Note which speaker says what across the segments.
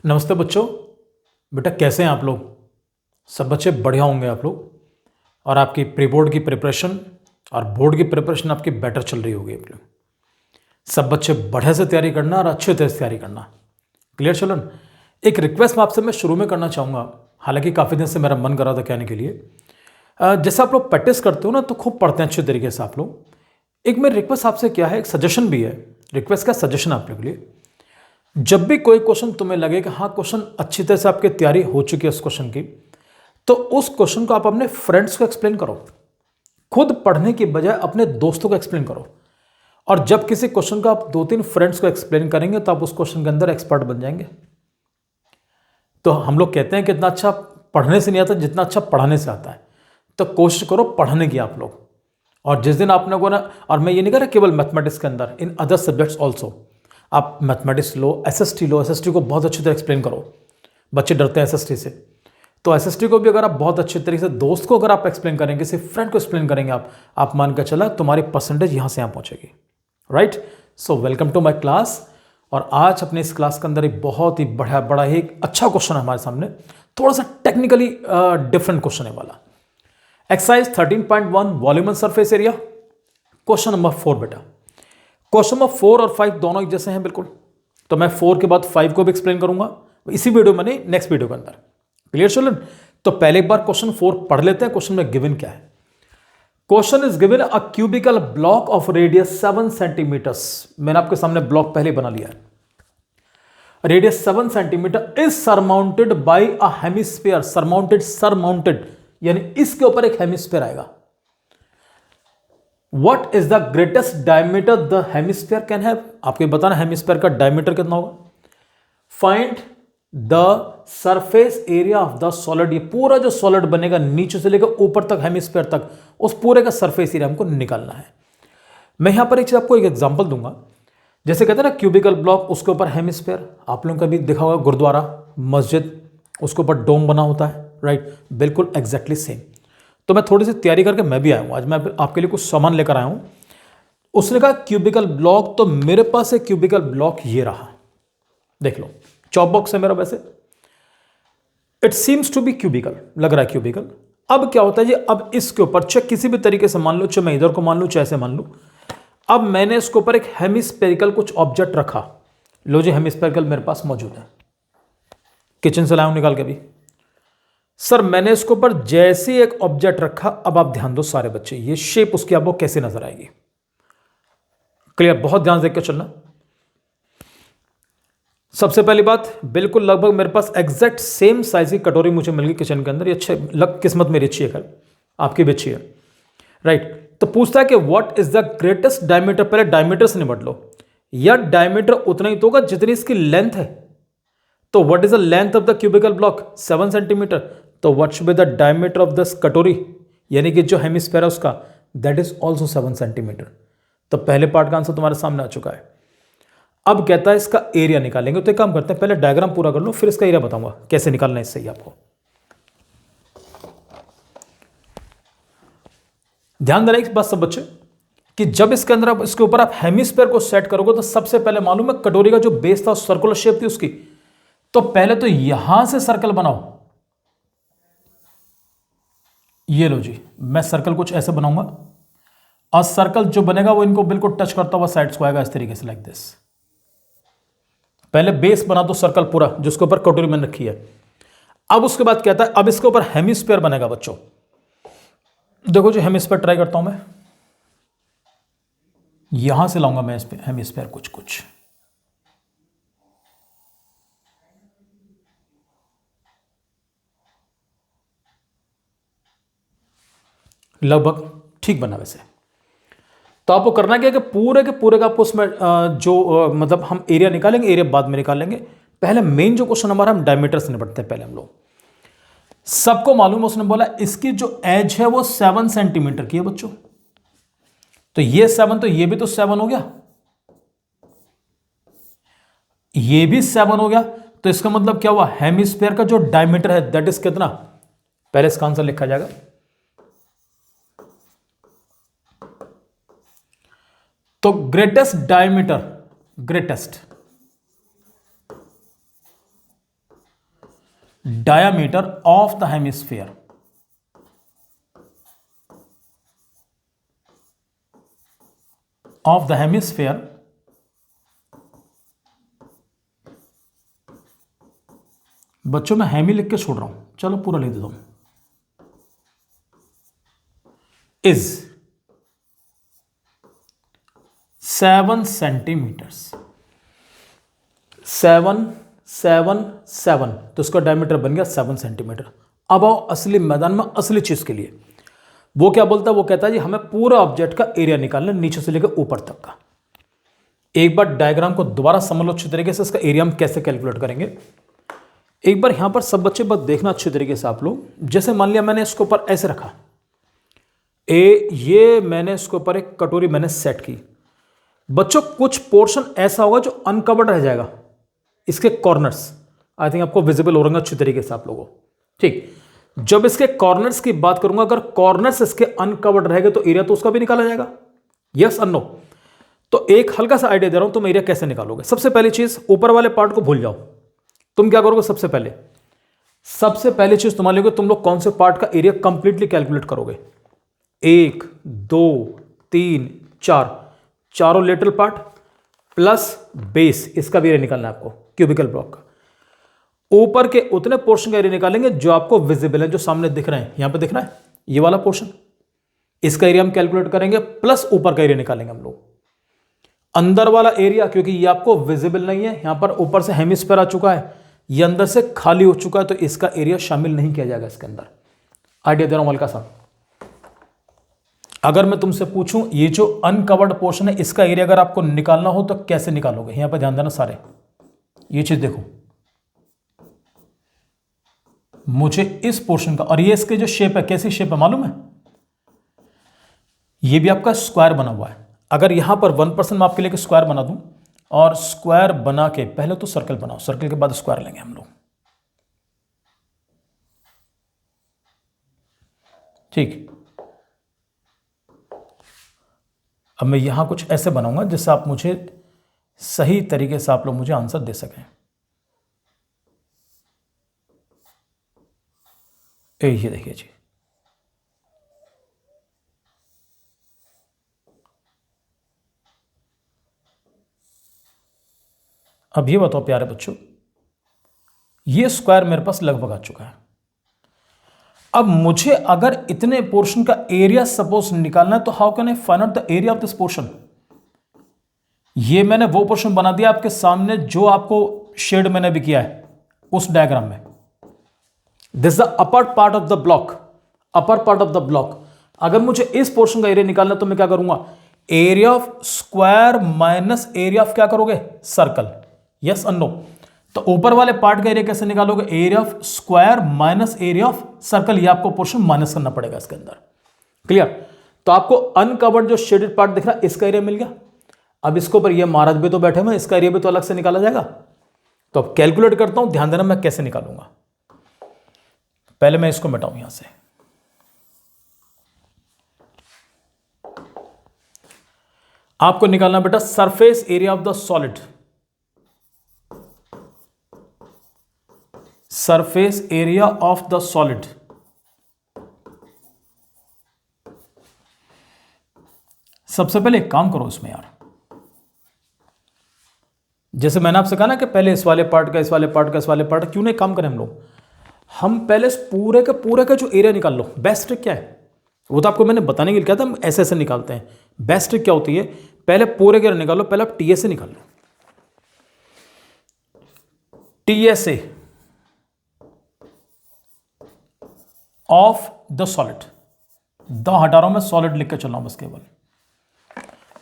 Speaker 1: नमस्ते बच्चों। बेटा कैसे हैं आप लोग? सब बच्चे बढ़िया होंगे आप लोग। और आपकी प्री बोर्ड की प्रिपरेशन और बोर्ड की प्रिपरेशन आपकी बेटर चल रही होगी आप लोग। सब बच्चे बढ़िया से तैयारी करना और अच्छे तरह से तैयारी करना। Clear children? एक रिक्वेस्ट आपसे मैं शुरू में करना चाहूँगा, हालांकि काफ़ी दिन से मेरा मन कर रहा था कहने के लिए। जैसे आप लोग प्रैक्टिस करते हो ना तो खूब पढ़ते हैं अच्छे तरीके से आप लोग। एक मेरी रिक्वेस्ट आपसे क्या है, एक सजेशन भी है। रिक्वेस्ट का सजेशन आप लोग के लिए, जब भी कोई क्वेश्चन तुम्हें लगे कि हाँ क्वेश्चन अच्छी तरह से आपकी तैयारी हो चुकी है उस क्वेश्चन की, तो उस क्वेश्चन को आप अपने फ्रेंड्स को एक्सप्लेन करो। खुद पढ़ने की बजाय अपने दोस्तों को एक्सप्लेन करो। और जब किसी क्वेश्चन को आप 2-3 फ्रेंड्स को एक्सप्लेन करेंगे तो आप उस क्वेश्चन के अंदर एक्सपर्ट बन जाएंगे। तो हम लोग कहते हैं कि इतना अच्छा पढ़ने से नहीं आता जितना अच्छा पढ़ाने से आता है। तो कोशिश करो पढ़ने की आप लोग। और जिस दिन आपने को ना, और मैं ये नहीं कह रहा केवल मैथमेटिक्स के अंदर, इन अदर सब्जेक्ट्स ऑल्सो, आप मैथमेटिक्स लो, एसएसटी लो, एसएसटी को बहुत अच्छी तरह एक्सप्लेन करो। बच्चे डरते हैं एसएसटी से, तो एसएसटी को भी अगर आप बहुत अच्छे तरीके से दोस्त को अगर आप एक्सप्लेन करेंगे, सिर्फ फ्रेंड को एक्सप्लेन करेंगे, आप मान कर चला तुम्हारी परसेंटेज यहाँ से यहाँ पहुँचेगी। Right? So welcome to my class. और आज अपने इस क्लास के अंदर एक बहुत ही बड़ा ही एक अच्छा क्वेश्चन है हमारे सामने। थोड़ा सा टेक्निकली डिफरेंट क्वेश्चन है वाला। Exercise 13.1 volume and surface area, question number 4 बेटा। क्वेश्चन नंबर 4 और 5 दोनों एक जैसे हैं बिल्कुल। तो मैं 4 के बाद 5 को भी एक्सप्लेन करूंगा इसी वीडियो में, नहीं नेक्स्ट वीडियो के अंदर। Clear children? तो पहले एक बार क्वेश्चन 4 पढ़ लेते हैं। क्वेश्चन में गिवन क्या है? Question is given a cubical block of radius 7 centimetres. मैंने आपके सामने ब्लॉक पहले बना लिया है। Radius 7 centimetre is surmounted by a hemisphere. Surmounted यानी इसके ऊपर एक हेमिस्फीयर आएगा। What is the greatest diameter the hemisphere can have? आपको बताना हेमिस्फीयर का डायमीटर कितना होगा। Find the surface area of the solid. ये पूरा जो सॉलिड बनेगा नीचे से लेकर ऊपर तक हेमिस्फीयर तक, उस पूरे का सरफेस एरिया हमको निकालना है। मैं यहां पर एक चीज आपको एक एग्जांपल दूंगा। जैसे कहते हैं ना क्यूबिकल ब्लॉक, उसके ऊपर हेमिस्फीयर। आप लोगों का भी देखा होगा गुरुद्वारा, मस्जिद, उसके ऊपर डोम बना होता है। राइट? बिल्कुल एग्जैक्टली सेम। तो मैं थोड़ी सी तैयारी करके मैं भी आया हूँ आज। मैं आपके लिए कुछ सामान लेकर आया हूँ। उसने कहा क्यूबिकल ब्लॉक, तो मेरे पास एक क्यूबिकल ब्लॉक ये रहा। देख लो, चॉप बॉक्स है मेरा। वैसे it seems to be cubical, लग रहा है क्यूबिकल। अब क्या होता है जी, अब इसके ऊपर चाहे किसी भी तरीके से मान लो, चाहे मैं इधर को मान लूँ, चाहे ऐसे मान लूँ। अब मैंने इसके ऊपर एक हेमिस्फेरिकल कुछ ऑब्जेक्ट रखा। लो जी, हेमिस्फेरिकल मेरे पास मौजूद है, किचन से लाया हूं निकाल के भी। सर मैंने इसके ऊपर जैसे एक ऑब्जेक्ट रखा, अब आप ध्यान दो सारे बच्चे, ये शेप उसकी आपको कैसे नजर आएगी। क्लियर? बहुत ध्यान देकर चलना। सबसे पहली बात, बिल्कुल लगभग मेरे पास एग्जैक्ट सेम साइज की कटोरी मुझे मिल गई किचन के अंदर। ये अच्छे किस्मत मेरी अच्छी है, आपकी भी अच्छी है। राइट? तो पूछता है कि what is the greatest diameter. पहले डायमीटर से निपट लो। या डायमीटर उतना ही तो होगा जितनी इसकी लेंथ है। तो what is the length of the cubical block? 7 centimetre. तो what should be the diameter of this कटोरी, यानी कि जो हेमिस्फीयर है उसका, दैट इज ऑल्सो 7 सेंटीमीटर। तो पहले पार्ट का आंसर तुम्हारे सामने आ चुका है। अब कहता है इसका एरिया निकालेंगे। तो एक काम करते हैं, पहले डायग्राम पूरा कर लो, फिर इसका एरिया बताऊंगा कैसे निकालना है इससे ही आपको। ध्यान देना एक बात सब बच्चे, कि जब इसके अंदर आप इसके ऊपर आप हेमिस्फीयर को सेट करोगे, तो सबसे पहले मालूम है कटोरी का जो बेस था सर्कुलर शेप थी उसकी। तो पहले तो यहां से सर्कल बनाओ। ये लो जी, मैं सर्कल कुछ ऐसे बनाऊंगा, और सर्कल जो बनेगा वो इनको बिल्कुल टच करता हुआ साइड्स को आएगा इस तरीके से, लाइक दिस। पहले बेस बना दो सर्कल पूरा, जिसके ऊपर कटोरी मैंने रखी है। अब उसके बाद कहता है अब इसके ऊपर हेमिस्फीयर बनेगा बच्चों। देखो जी, हेमिस्फीयर ट्राई करता हूं मैं। यहां से लाऊंगा मैं हेमिस्फीयर कुछ कुछ। लगभग ठीक बना वैसे। तो आपको करना क्या है कि पूरे के पूरे का आपको उसमें मतलब हम एरिया निकालेंगे, एरिया बाद में निकालेंगे। पहले मेन जो क्वेश्चन हमारा, हम डायमीटर से निपटते हैं पहले हम लोग। सबको मालूम है, उसने बोला इसकी जो एज है वो 7 सेंटीमीटर की है बच्चों। तो ये 7, तो ये भी तो 7 हो गया, ये भी 7 हो गया। तो इसका मतलब क्या हुआ, हेमिस्फीयर का जो डायमीटर है दैट इज कितना? पहले इसका आंसर लिखा जाएगा। तो greatest diameter, greatest diameter of the hemisphere, of the hemisphere बच्चों मैं हेमी लिख के छोड़ रहा हूं, चलो पूरा लिख देता हूं, इज 7 सेंटीमीटर्स। 7 तो इसका डायमीटर बन गया 7 सेंटीमीटर। अब आओ असली मैदान में, असली चीज के लिए। वो क्या बोलता है, वो कहता है जी हमें पूरा ऑब्जेक्ट का एरिया निकालना, नीचे से लेकर ऊपर तक का। एक बार डायग्राम को दोबारा समझ लो अच्छी तरीके से, इसका एरिया हम कैसे कैलकुलेट करेंगे। एक बार यहां पर सब बच्चे बस देखना अच्छी तरीके से आप लोग। जैसे मान लिया मैंने इसके ऊपर ऐसे रखा, ये मैंने इसके ऊपर एक कटोरी मैंने सेट की। बच्चों कुछ पोर्शन ऐसा होगा जो अनकवर्ड रह जाएगा, इसके कॉर्नर्स आई थिंक आपको विजिबल हो रहे अच्छी तरीके से आप लोगों को, ठीक। जब इसके कॉर्नर्स की बात करूंगा, अगर कॉर्नर्स इसके अनकवर्ड रहेंगे तो एरिया तो उसका भी निकाला जाएगा, यस और नो। तो एक हल्का सा आइडिया दे रहा हूं, तुम एरिया कैसे निकालोगे। सबसे पहली चीज, ऊपर वाले पार्ट को भूल जाओ। तुम क्या करोगे, सबसे पहले चीज तुम्हारे लिए, तुम लोग कौन से पार्ट का एरिया कंप्लीटली कैलकुलेट करोगे। 1 2 3 4, चारों लेटरल पार्ट प्लस बेस, इसका भी एरिया निकालना है आपको, क्यूबिकल ब्लॉक का। ऊपर के उतने पोर्शन का एरिया निकालेंगे जो आपको विजिबल है, जो सामने दिख रहे हैं, यहां पे दिख रहा है ये वाला पोर्शन, इसका एरिया हम कैलकुलेट करेंगे, प्लस ऊपर का एरिया निकालेंगे हम लोग। अंदर वाला एरिया क्योंकि ये आपको विजिबल नहीं है, यहां पर ऊपर से हेमिस्फीयर आ चुका है, ये अंदर से खाली हो चुका है, तो इसका एरिया शामिल नहीं किया जाएगा इसके अंदर। आइडिया दे रहा हूं हल्का सा। अगर मैं तुमसे पूछूं ये जो अनकवर्ड पोर्शन है, इसका एरिया अगर आपको निकालना हो तो कैसे निकालोगे, यहां पर ध्यान देना सारे, ये चीज देखो। मुझे इस पोर्शन का, और ये इसके जो शेप है, कैसी शेप है मालूम है, ये भी आपका स्क्वायर बना हुआ है। अगर यहां पर 1% मैं आपके लिए स्क्वायर बना दूं, और स्क्वायर बना के पहले तो सर्कल बनाओ, सर्कल के बाद स्क्वायर लेंगे हम लोग, ठीक। अब मैं यहां कुछ ऐसे बनाऊंगा जिससे आप मुझे सही तरीके से आप लोग मुझे आंसर दे सकें। ये देखिए जी, अब ये बताओ प्यारे बच्चों, ये स्क्वायर मेरे पास लगभग आ चुका है। अब मुझे अगर इतने पोर्शन का एरिया सपोज निकालना है, तो how can I find out the area of this portion. ये मैंने वो पोर्शन बना दिया आपके सामने जो आपको शेड मैंने भी किया है उस डायग्राम में। This the upper part of the block, upper part of the block. अगर मुझे इस पोर्शन का एरिया निकालना तो मैं क्या करूंगा, area of square minus area of क्या करोगे, सर्कल, यस और नो। तो ऊपर वाले पार्ट का एरिया कैसे निकालोगे, area of square minus area of circle, ये आपको पोर्शन माइनस करना पड़ेगा इसके अंदर, क्लियर। तो आपको अनकवर्ड जो शेडेड पार्ट दिख रहा है, इसका एरिया मिल गया। अब इसके ऊपर ये महाराज भी तो बैठे हुए, इसका एरिया भी तो अलग से निकाला जाएगा। तो अब कैलकुलेट करता हूं, ध्यान देना मैं कैसे निकालूंगा। पहले मैं इसको मिटाऊं यहां से, आपको निकालना बेटा surface area of the solid, surface area of the solid. सबसे पहले एक काम करो इसमें यार, जैसे मैंने आपसे कहा ना कि पहले इस वाले पार्ट का, इस वाले पार्ट का, इस वाले पार्ट, क्यों नहीं काम करें हम लोग, हम पहले इस पूरे का जो एरिया निकाल लो। बेस्ट ट्रिक क्या है, वो तो आपको मैंने बताने के लिए कहा था, हम ऐसे ऐसे निकालते हैं। बेस्ट ट्रिक क्या होती है, पहले पूरे का एरिया निकालो, पहले आप टीएसए निकाल लो, TSA of the solid, the हटा रहा हूं मैं, सॉलिड लिख के चल रहा हूं बस केवल।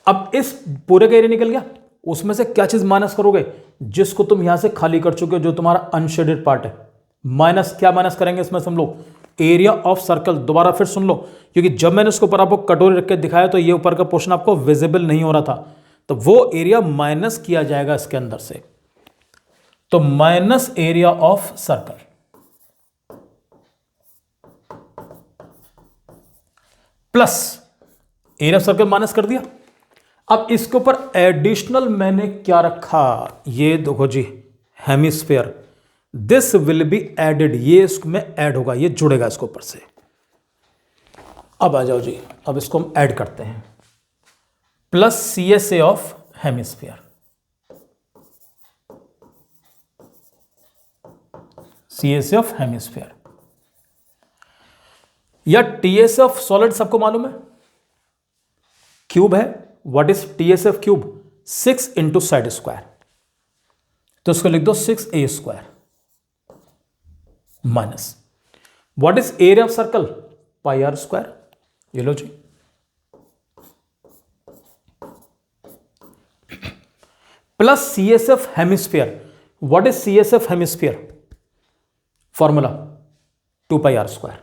Speaker 1: अब इस पूरे का एरिया निकल गया, उसमें से क्या चीज माइनस करोगे, जिसको तुम यहां से खाली कर चुके हो, जो तुम्हारा अनशेडेड पार्ट है। माइनस क्या माइनस करेंगे इसमें हम लोग, एरिया ऑफ सर्कल। दोबारा फिर सुन लो, क्योंकि जब मैंने उसके ऊपर आपको कटोरी रख के दिखाया तो ये ऊपर का पोर्शन आपको विजिबल नहीं हो रहा था, तो वो एरिया माइनस किया जाएगा इसके अंदर से। तो minus area of circle, plus area of circle minus कर दिया। अब इसके ऊपर एडिशनल मैंने क्या रखा, ये देखो जी hemisphere, this will be added, ये इसमें ऐड होगा, ये जुड़ेगा इसके ऊपर से। अब आ जाओ जी, अब इसको हम ऐड करते हैं, plus CSA of hemisphere, CSA of hemisphere, या TSA ऑफ सॉलिड सबको मालूम है, क्यूब है। What is TSA of cube? 6 into side square, तो इसको लिख दो 6A square minus what is area of circle? Pi r square. ये लो जी, plus CSA of hemisphere. What is CSA of hemisphere? Formula 2 pi r square.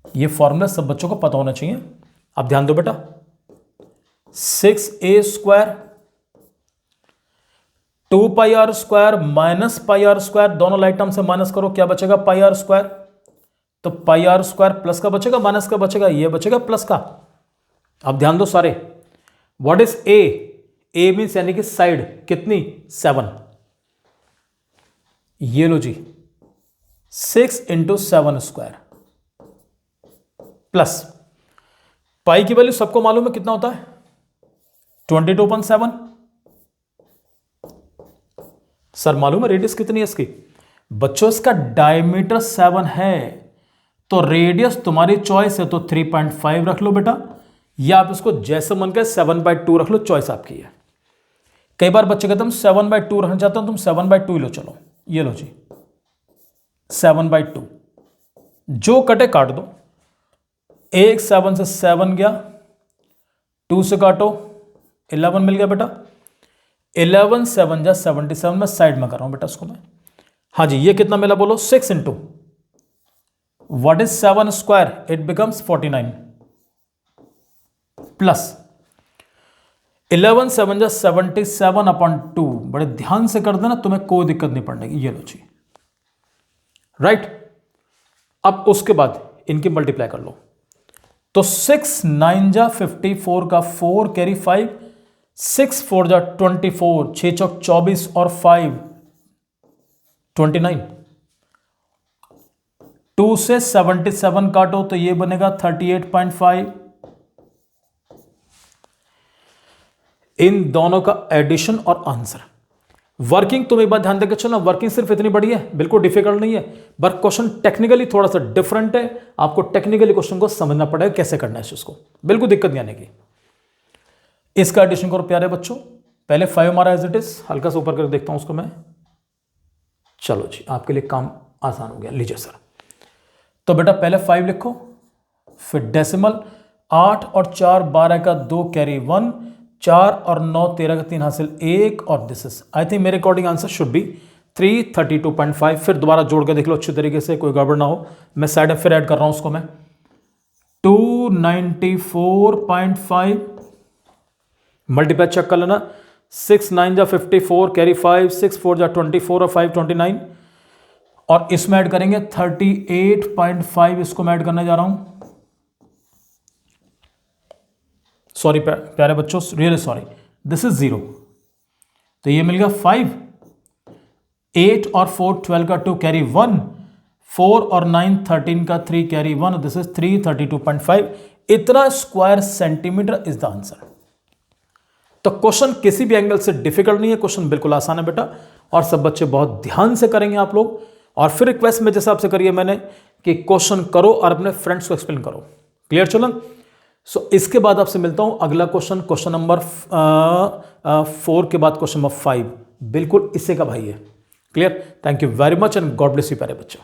Speaker 1: ये formula सब बच्चों को पता होना चाहिए। अब ध्यान दो बेटा, 6A square 2 pi r square minus pi r square, दोनों लाइट टर्म से माइनस करो, क्या बचेगा? Pi r square. तो पाई आर स्क्वायर प्लस का बचेगा माइनस का बचेगा? ये बचेगा प्लस का। अब ध्यान दो सारे, what is a? A means यानी कि साइड कितनी? 7। ये लो जी, 6 इंटू 7 स्क्वायर प्लस पाई की वैल्यू सबको मालूम है कितना होता है? 22.7। सर मालूम है रेडियस कितनी है इसकी? बच्चों इसका डायमीटर 7 है, तो रेडियस तुम्हारी चॉइस है, तो 3.5 रख लो बेटा, या आप इसको जैसे मन करे 7/2 रख लो, चॉइस आपकी है। कई बार बच्चे कहते हैं 7/2 रखना चाहते हो, तुम 7/2 लो, चलो ये लो जी 7/2, जो कटे काट दो, 1 7 से 7 गया, 2 से काटो 11 मिल गया बेटा, 11 7 जा 77, में साइड में कर रहा हूं बेटा इसको मैं। हाँ जी, ये कितना मिला बोलो? 6 into what is 7 square? It becomes 49 plus 11 7 जा 77/2। बड़े ध्यान से कर देना, तुम्हें कोई दिक्कत नहीं पड़ने की। ये लो जी, राइट। अब उसके बाद इनकी मल्टीप्लाई कर लो, तो 6 9 जा 54 का 4 कैरी 5, 6 4 जा 24, 6 चौक 24 और 5 29। 2 से 77 काटो तो ये बनेगा 38.5। इन दोनों का एडिशन और आंसर। वर्किंग तुम एक बात ध्यान देकर चलना, वर्किंग सिर्फ इतनी बड़ी है, बिल्कुल डिफिकल्ट नहीं है, बट क्वेश्चन टेक्निकली थोड़ा सा डिफरेंट है। आपको टेक्निकली क्वेश्चन को समझना पड़ेगा कैसे करना है इसको, बिल्कुल दिक्कत नहीं आने की। इसका एडिशन करो प्यारे बच्चों, पहले 5 हमारा एज इट इज, हल्का सा ऊपर कर देखता हूं उसको मैं। चलो जी, आपके लिए काम आसान हो गया, लीजिए सर। तो बेटा पहले 5 लिखो, फिर डेसिमल 8 और 4 12 का 2 कैरी 1, 4 और 9 13 का 3 हासिल 1, और दिस इज आई थिंक मेरे अकॉर्डिंग आंसर शुड बी 332.5। फिर दोबारा जोड़ के देख लो अच्छी तरीके से, कोई गड़बड़ ना हो। मैं साइड में फिर ऐड कर रहा हूं उसको मैं, 294.5 मल्टीप्लाई चेक कर लेना, 6 9 जा 54 कैरी 5, 6 4 जा 24 और 5 29, और इसमें ऐड करेंगे 38.5, इसको मैं ऐड करने जा रहा हूं। सॉरी प्यारे बच्चों, रियली सॉरी, दिस इज 0। तो ये मिल गया 5, 8 और 4 12 का 2 कैरी 1, 4 और 9 13 का 3 कैरी 1, दिस इज 332.5। इतना square centimetre is the answer. तो क्वेश्चन किसी भी एंगल से डिफिकल्ट नहीं है, क्वेश्चन बिल्कुल आसान है बेटा, और सब बच्चे बहुत ध्यान से करेंगे आप लोग। और फिर रिक्वेस्ट में जैसे आपसे करिए मैंने कि क्वेश्चन करो और अपने फ्रेंड्स को एक्सप्लेन करो। क्लियर चलन? सो इसके बाद आपसे मिलता हूं अगला क्वेश्चन, क्वेश्चन नंबर 4 के बाद क्वेश्चन नंबर 5, बिल्कुल इसे का भाई है। Clear? Thank you very much and God bless you प्यारे बच्चों।